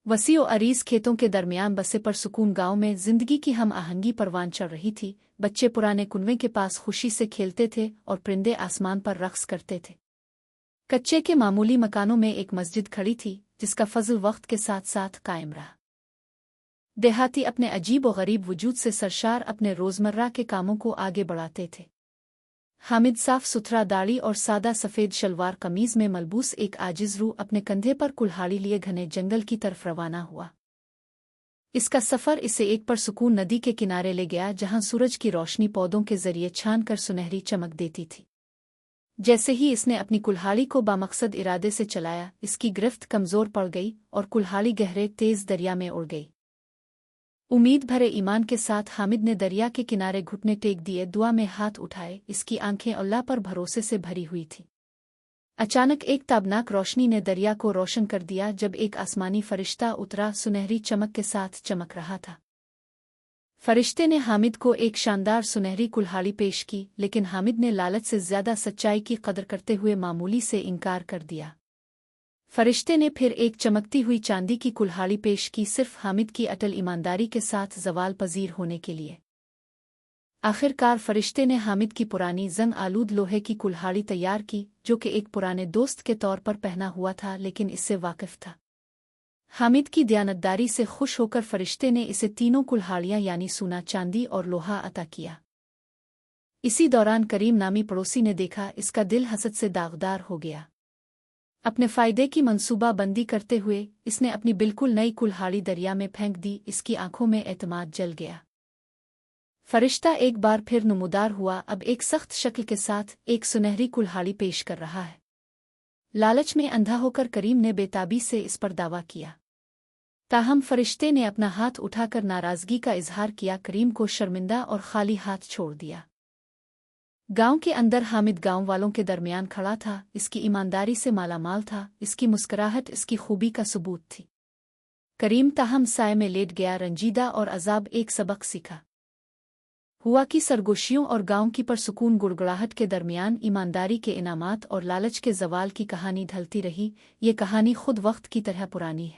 वसी और अरीज खेतों के दरमियान बसे परसुकून गांव में जिंदगी की हम आहंगी परवान चढ़ रही थी। बच्चे पुराने कुनवे के पास खुशी से खेलते थे और परिंदे आसमान पर रक्स करते थे। कच्चे के मामूली मकानों में एक मस्जिद खड़ी थी जिसका फजल वक्त के साथ साथ कायम रहा। देहाती अपने अजीब और गरीब वजूद से सरशार अपने रोज़मर्रा के कामों को आगे बढ़ाते थे। हामिद साफ सुथरा दाढ़ी और सादा सफ़ेद शलवार कमीज में मलबूस एक आजिज रूह अपने कंधे पर कुल्हाड़ी लिए घने जंगल की तरफ रवाना हुआ। इसका सफ़र इसे एक परसुकून नदी के किनारे ले गया जहां सूरज की रोशनी पौधों के जरिए छान कर सुनहरी चमक देती थी। जैसे ही इसने अपनी कुल्हाड़ी को बामकसद इरादे से चलाया, इसकी गिरफ्त कमज़ोर पड़ गई और कुल्हाड़ी गहरे तेज दरिया में उड़ गई। उम्मीद भरे ईमान के साथ हामिद ने दरिया के किनारे घुटने टेक दिए, दुआ में हाथ उठाए। इसकी आंखें अल्लाह पर भरोसे से भरी हुई थीं। अचानक एक ताबनाक रोशनी ने दरिया को रोशन कर दिया जब एक आसमानी फरिश्ता उतरा, सुनहरी चमक के साथ चमक रहा था। फरिश्ते ने हामिद को एक शानदार सुनहरी कुल्हाड़ी पेश की, लेकिन हामिद ने लालच से ज्यादा सच्चाई की कदर करते हुए मामूली से इनकार कर दिया। फरिश्ते ने फिर एक चमकती हुई चांदी की कुल्हाड़ी पेश की, सिर्फ हामिद की अटल ईमानदारी के साथ ज़वाल पजीर होने के लिए। आखिरकार फरिश्ते ने हामिद की पुरानी जंग आलूद लोहे की कुल्हाड़ी तैयार की, जो कि एक पुराने दोस्त के तौर पर पहना हुआ था लेकिन इससे वाकिफ था। हामिद की दयानतदारी से खुश होकर फरिश्ते ने इसे तीनों कुल्हाड़ियाँ यानी सोना, चांदी और लोहा अता किया। इसी दौरान करीम नामी पड़ोसी ने देखा, इसका दिल हसद से दागदार हो गया। अपने फ़ायदे की मंसूबा बंदी करते हुए इसने अपनी बिल्कुल नई कुल्हाड़ी दरिया में फेंक दी। इसकी आंखों में एतमाद जल गया। फरिश्ता एक बार फिर नमूदार हुआ, अब एक सख्त शक्ल के साथ एक सुनहरी कुल्हाड़ी पेश कर रहा है। लालच में अंधा होकर करीम ने बेताबी से इस पर दावा किया। ताहम फरिश्ते ने अपना हाथ उठाकर नाराज़गी का इजहार किया, करीम को शर्मिंदा और खाली हाथ छोड़ दिया। गांव के अंदर हामिद गांव वालों के दरमियान खड़ा था। इसकी ईमानदारी से मालामाल था, इसकी मुस्कुराहट इसकी खूबी का सबूत थी। करीम ताहम साए में लेट गया, रंजीदा और अजाब एक सबक सीखा। हुआ की सरगोशियों और गांव की परसुकून गुड़गुड़ाहट के दरमियान ईमानदारी के इनामात और लालच के जवाल की कहानी ढलती रही। ये कहानी खुद वक्त की तरह पुरानी है।